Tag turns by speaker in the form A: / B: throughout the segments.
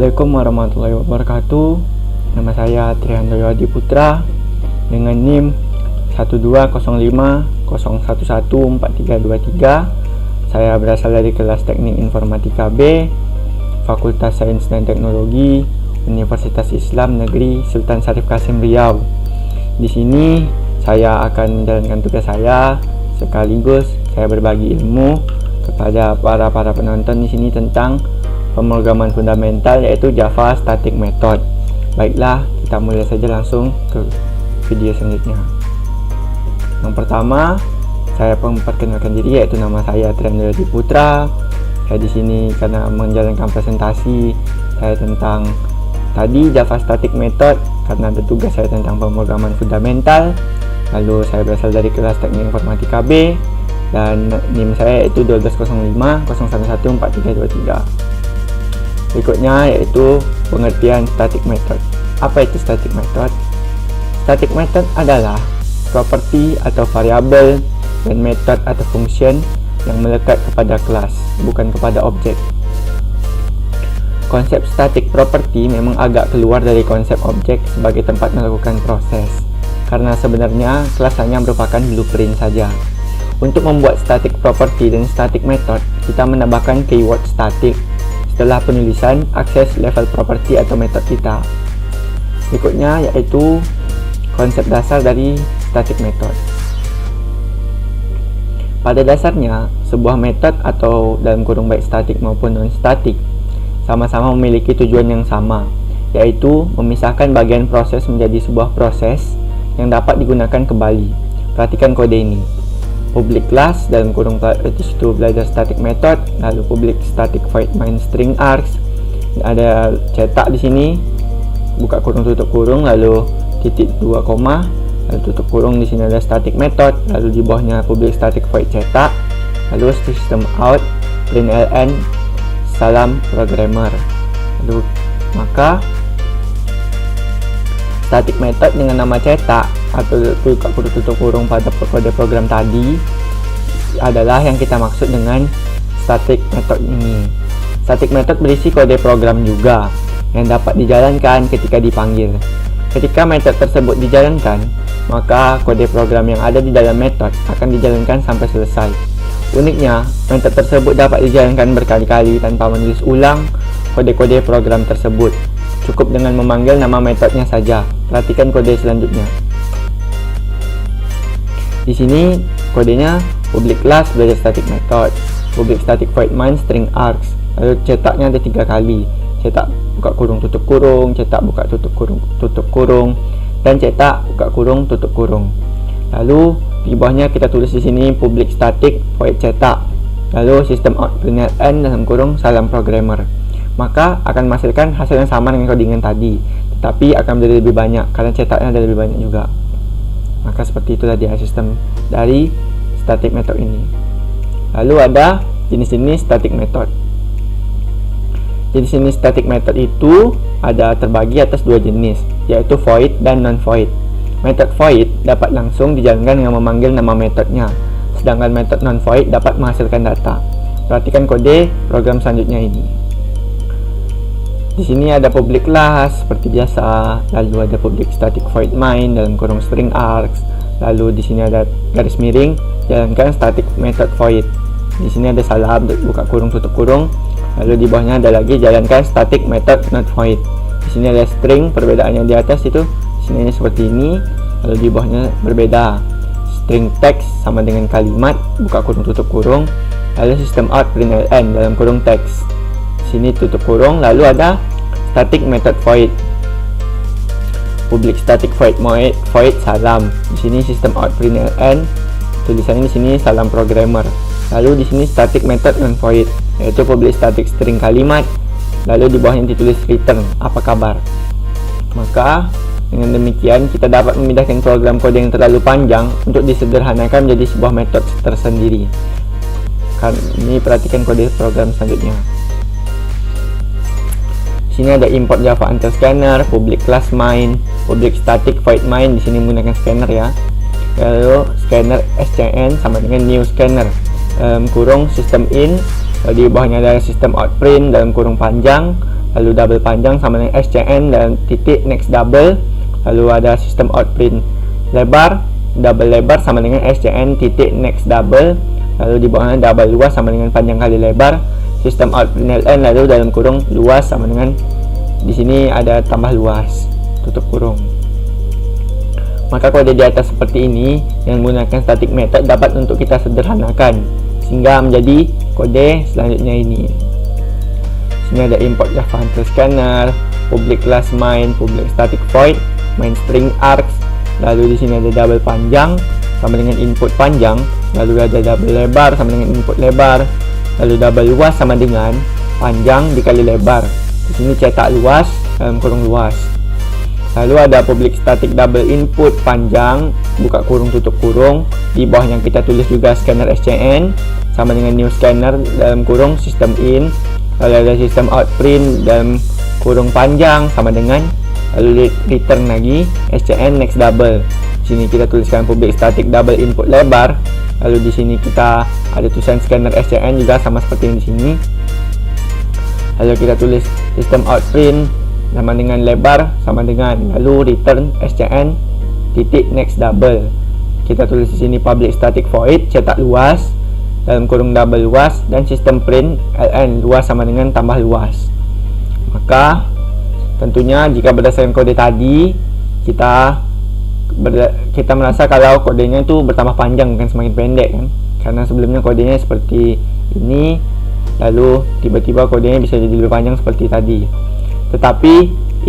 A: Assalamualaikum warahmatullahi wabarakatuh. Nama saya Trihandoyo Adi Putra dengan NIM 12050114323. Saya berasal dari kelas Teknik Informatika B, Fakultas Sains dan Teknologi, Universitas Islam Negeri Sultan Syarif Kasim Riau. Di sini saya akan menjalankan tugas saya, sekaligus saya berbagi ilmu kepada para penonton di sini tentang pemrograman fundamental, yaitu Java Static Method. Baiklah, kita mulai saja langsung ke video selanjutnya. Yang pertama, saya memperkenalkan diri, yaitu nama saya Trihandoyo Adi Putra. Saya di sini karena menjalankan presentasi saya tentang tadi Java Static Method, karena ada tugas saya tentang pemrograman fundamental. Lalu saya berasal dari kelas Teknik Informatika B dan NIM saya yaitu 12050114323. Berikutnya yaitu pengertian static method. Apa itu static method? Static method adalah properti atau variabel dan method atau function yang melekat kepada kelas, bukan kepada objek. Konsep static property memang agak keluar dari konsep objek sebagai tempat melakukan proses, karena sebenarnya kelas hanya merupakan blueprint saja. Untuk membuat static property dan static method, kita menambahkan keyword static setelah penulisan akses level property atau method kita. Berikutnya yaitu konsep dasar dari static method. Pada dasarnya, sebuah method atau dalam kurung baik static maupun non-static sama-sama memiliki tujuan yang sama, yaitu memisahkan bagian proses menjadi sebuah proses yang dapat digunakan kembali. Perhatikan kode ini. Public class dalam kurung itu belajar static method, lalu public static void main string args, ada cetak di sini, buka kurung tutup kurung, lalu titik 2 koma, lalu tutup kurung. Di sini ada static method, lalu di bawahnya public static void cetak, lalu system out println salam programmer. Lalu maka static method dengan nama cetak atau buka kurung tutup kurung pada kode program tadi adalah yang kita maksud dengan static method ini. Static method berisi kode program juga yang dapat dijalankan ketika dipanggil. Ketika method tersebut dijalankan, maka kode program yang ada di dalam method akan dijalankan sampai selesai. Uniknya, method tersebut dapat dijalankan berkali-kali tanpa menulis ulang kode-kode program tersebut. Cukup dengan memanggil nama metodenya saja. Perhatikan kode selanjutnya. Di sini kodenya public class belajar static method, public static void main string args, lalu cetaknya ada 3 kali, cetak buka kurung tutup kurung, cetak buka tutup kurung, dan cetak buka kurung tutup kurung. Lalu di bawahnya kita tulis di sini public static void cetak, lalu system out println dalam kurung salam programmer. Maka akan menghasilkan hasil yang sama dengan codingan tadi, tetapi akan menjadi lebih banyak karena cetaknya ada lebih banyak juga. Maka seperti itu tadi sistem dari static method ini. Lalu ada jenis-jenis static method. Jenis-jenis static method itu ada terbagi atas 2 jenis, yaitu void dan non-void. Method void dapat langsung dijalankan dengan memanggil nama metodnya, sedangkan method non-void dapat menghasilkan data. Perhatikan kode program selanjutnya ini. Di sini ada public class seperti biasa, lalu ada public static void main dalam kurung string args, lalu di sini ada garis miring, jalankan static method void. Di sini ada salam buka kurung tutup kurung, lalu di bawahnya ada lagi jalankan static method not void. Di sini ada string, perbedaannya di atas itu, di sini seperti ini, lalu di bawahnya berbeda. String text sama dengan kalimat buka kurung tutup kurung, lalu system out println dalam kurung text. Sini tutup kurung, lalu ada static method void, public static void salam. Di sini system out println, tulisannya di sini salam programmer. Lalu di sini static method non void, yaitu public static string kalimat, lalu di bawahnya ditulis return apa kabar. Maka dengan demikian kita dapat memindahkan program kode yang terlalu panjang untuk disederhanakan menjadi sebuah metode tersendiri. Ini perhatikan kode program selanjutnya. Sini ada import Java Until Scanner, public class main, public static void main, di sini menggunakan scanner ya. Lalu scanner SCN sama dengan new scanner, kurung system in, di bawahnya ada system out print dalam kurung panjang, lalu double panjang sama dengan SCN dan titik next double, lalu ada sistem out print lebar, double lebar sama dengan SCN titik next double, lalu di bawahnya double luas sama dengan panjang kali lebar, sistem out print LN, lalu dalam kurung luas sama dengan di sini ada tambah luas tutup kurung. Maka kode di atas seperti ini yang menggunakan static method dapat untuk kita sederhanakan sehingga menjadi kode selanjutnya ini. Sini ada import Java Until Scanner, public class main, public static void, main string args, lalu di sini ada double panjang sama dengan input panjang, lalu ada double lebar sama dengan input lebar, lalu double luas sama dengan panjang dikali lebar. Di sini cetak luas dalam kurung luas. Lalu ada public static double input panjang buka kurung tutup kurung, di bawahnya kita tulis juga scanner SCN sama dengan new scanner dalam kurung system in, lalu ada sistem out print dalam kurung panjang sama dengan, lalu return lagi SCN next double. Di sini kita tuliskan public static double input lebar, lalu di sini kita ada tulisan scanner SCN juga sama seperti yang di sini. Lalu kita tulis sistem out print sama dengan lebar sama dengan, lalu return SCN titik next double. Kita tulis di sini public static void cetak luas dalam kurung double luas dan sistem print ln luas sama dengan tambah luas. Maka tentunya jika berdasarkan kode tadi kita merasa kalau kodenya itu bertambah panjang bukan semakin pendek kan, karena sebelumnya kodenya seperti ini, lalu tiba-tiba kodenya bisa jadi lebih panjang seperti tadi. Tetapi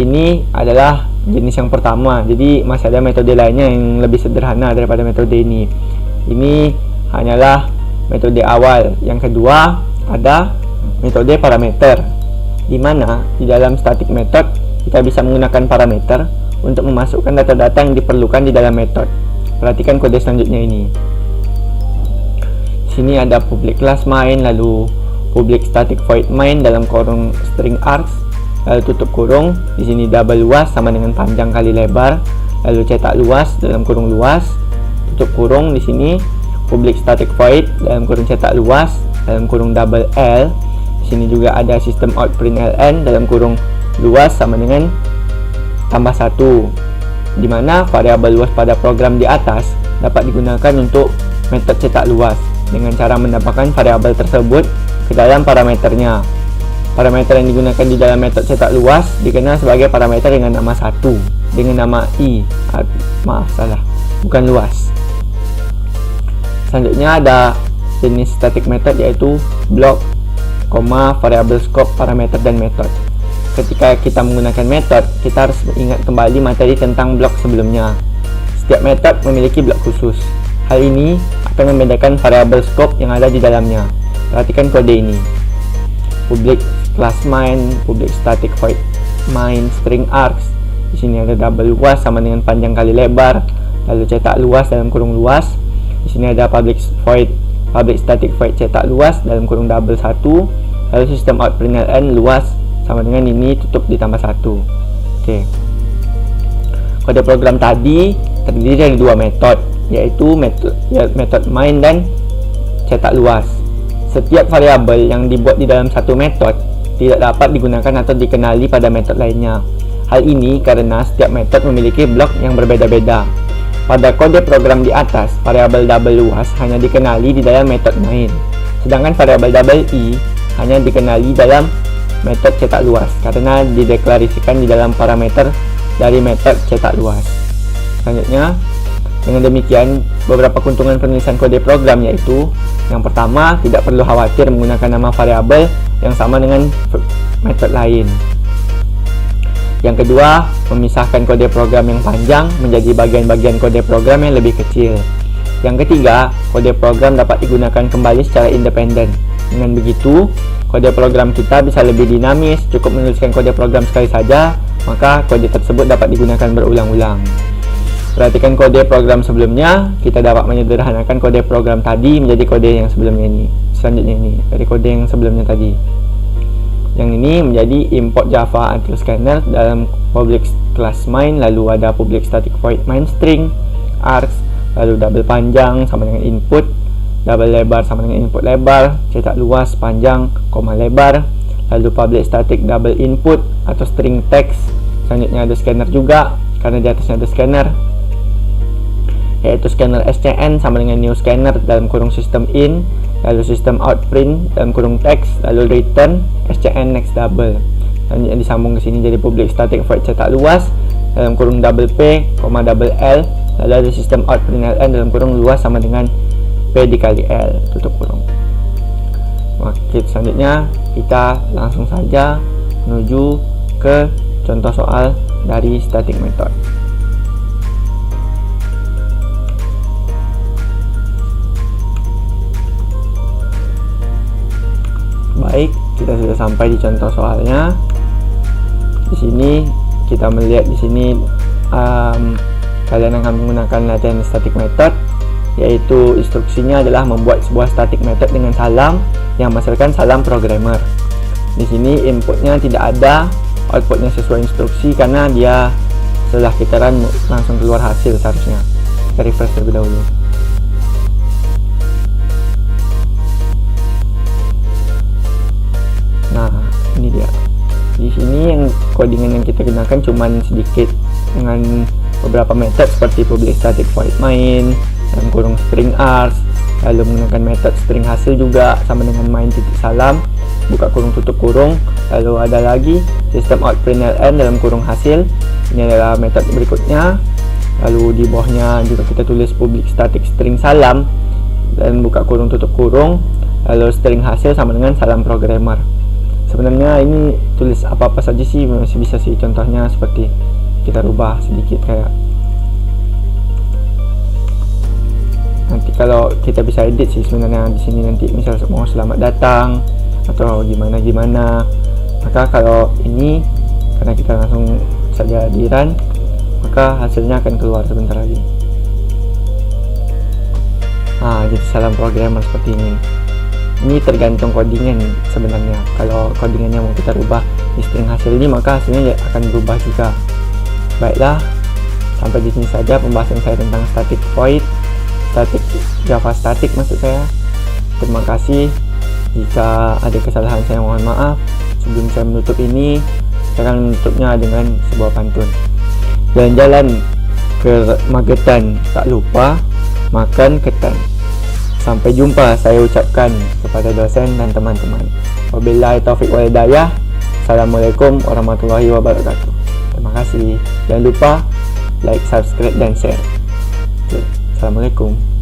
A: ini adalah jenis yang pertama, jadi masih ada metode lainnya yang lebih sederhana daripada metode ini. Ini hanyalah metode awal. Yang kedua ada metode parameter, di mana di dalam static method kita bisa menggunakan parameter untuk memasukkan data-data yang diperlukan di dalam method. Perhatikan kode selanjutnya ini. Sini ada public class main, lalu public static void main dalam kurung string args, lalu tutup kurung, di sini double luas sama dengan panjang kali lebar, lalu cetak luas dalam kurung luas, tutup kurung, di sini public static void dalam kurung cetak luas dalam kurung double L. Di sini juga ada sistem out print ln dalam kurung luas sama dengan tambah 1, di mana variabel luas pada program di atas dapat digunakan untuk metode cetak luas dengan cara menambahkan variabel tersebut ke dalam parameternya. Parameter yang digunakan di dalam metode cetak luas dikenal sebagai parameter dengan nama 1 dengan nama i. Bukan luas. Selanjutnya ada jenis static method yaitu block, variabel scope, parameter dan method. Ketika kita menggunakan method, kita harus ingat kembali materi tentang blok sebelumnya. Setiap method memiliki blok khusus. Hal ini akan membedakan variabel scope yang ada di dalamnya. Perhatikan kode ini. Public class main, public static void main, string args. Di sini ada double luas sama dengan panjang kali lebar, lalu cetak luas dalam kurung luas. Di sini ada public static void cetak luas dalam kurung double 1, lalu sistem out print ln luas sama dengan ini tutup ditambah 1. Oke. Kode program tadi terdiri dari dua metode, yaitu metode main dan cetak luas. Setiap variabel yang dibuat di dalam satu metode tidak dapat digunakan atau dikenali pada metode lainnya. Hal ini karena setiap metode memiliki blok yang berbeda-beda. Pada kode program di atas, variabel double luas hanya dikenali di dalam metode main, sedangkan variabel double i hanya dikenali dalam metode cetak luas karena dideklarasikan di dalam parameter dari metode cetak luas. Selanjutnya, dengan demikian beberapa keuntungan penulisan kode program yaitu yang pertama, tidak perlu khawatir menggunakan nama variabel yang sama dengan metode lain. Yang kedua, memisahkan kode program yang panjang menjadi bagian-bagian kode program yang lebih kecil. Yang ketiga, kode program dapat digunakan kembali secara independen. Dengan begitu, kode program kita bisa lebih dinamis. Cukup menuliskan kode program sekali saja, maka kode tersebut dapat digunakan berulang-ulang. Perhatikan kode program sebelumnya, kita dapat menyederhanakan kode program tadi menjadi kode yang sebelumnya ini. Selanjutnya ini, dari kode yang sebelumnya tadi. Yang ini menjadi import Java Until Scanner dalam public class main, lalu ada public static void main string args, lalu double panjang sama dengan input, double lebar sama dengan input lebar, cetak luas panjang, koma lebar, lalu public static double input atau string text. Selanjutnya ada scanner juga, karena di atasnya ada scanner, yaitu scanner SCN sama dengan new scanner dalam kurung system in, lalu system out print dalam kurung text, lalu return SCN next double. Selanjutnya disambung ke sini jadi public static void cetak luas dalam kurung double P, double L, lalu ada system out print LN dalam kurung luas sama dengan P dikali L, tutup kurung. Oke, selanjutnya kita langsung saja menuju ke contoh soal dari static method. Baik, kita sudah sampai di contoh soalnya. Di sini kita melihat di sini kalian akan menggunakan latihan static method, yaitu instruksinya adalah membuat sebuah static method dengan salam yang menghasilkan salam programmer. Di sini inputnya tidak ada, outputnya sesuai instruksi karena dia setelah kita run langsung keluar hasil seharusnya. Kita refresh terlebih dahulu. Nah, ini dia. Di sini yang codingan yang kita gunakan cuman sedikit dengan beberapa metode seperti public static void main dalam kurung string ars, lalu menggunakan metode string hasil juga sama dengan main titik salam, buka kurung tutup kurung, lalu ada lagi system out print ln dalam kurung hasil. Ini adalah metode berikutnya. Lalu di bawahnya juga kita tulis public static string salam dan buka kurung tutup kurung, lalu string hasil sama dengan salam programmer. Sebenarnya ini tulis apa-apa saja sih, masih bisa sih. Contohnya seperti kita rubah sedikit kayak nanti kalau kita bisa edit sih sebenarnya di sini, nanti misal mau selamat datang atau gimana. Maka kalau ini karena kita langsung saja di run, maka hasilnya akan keluar sebentar lagi. Jadi salam programmer seperti ini. Ini tergantung codingan sebenarnya. Kalau codingannya mau kita rubah di string hasil ini, maka hasilnya akan berubah juga. Baiklah, sampai di sini saja pembahasan saya tentang static void, Java static maksud saya. Terima kasih. Jika ada kesalahan saya mohon maaf. Sebelum saya menutup ini, saya akan menutupnya dengan sebuah pantun. Jalan-jalan ke Magetan, tak lupa makan ketan. Sampai jumpa saya ucapkan kepada dosen dan teman-teman. Wabillahi taufiq wal hidayah. Assalamualaikum warahmatullahi wabarakatuh. Terima kasih. Jangan lupa like, subscribe dan share. Assalamualaikum.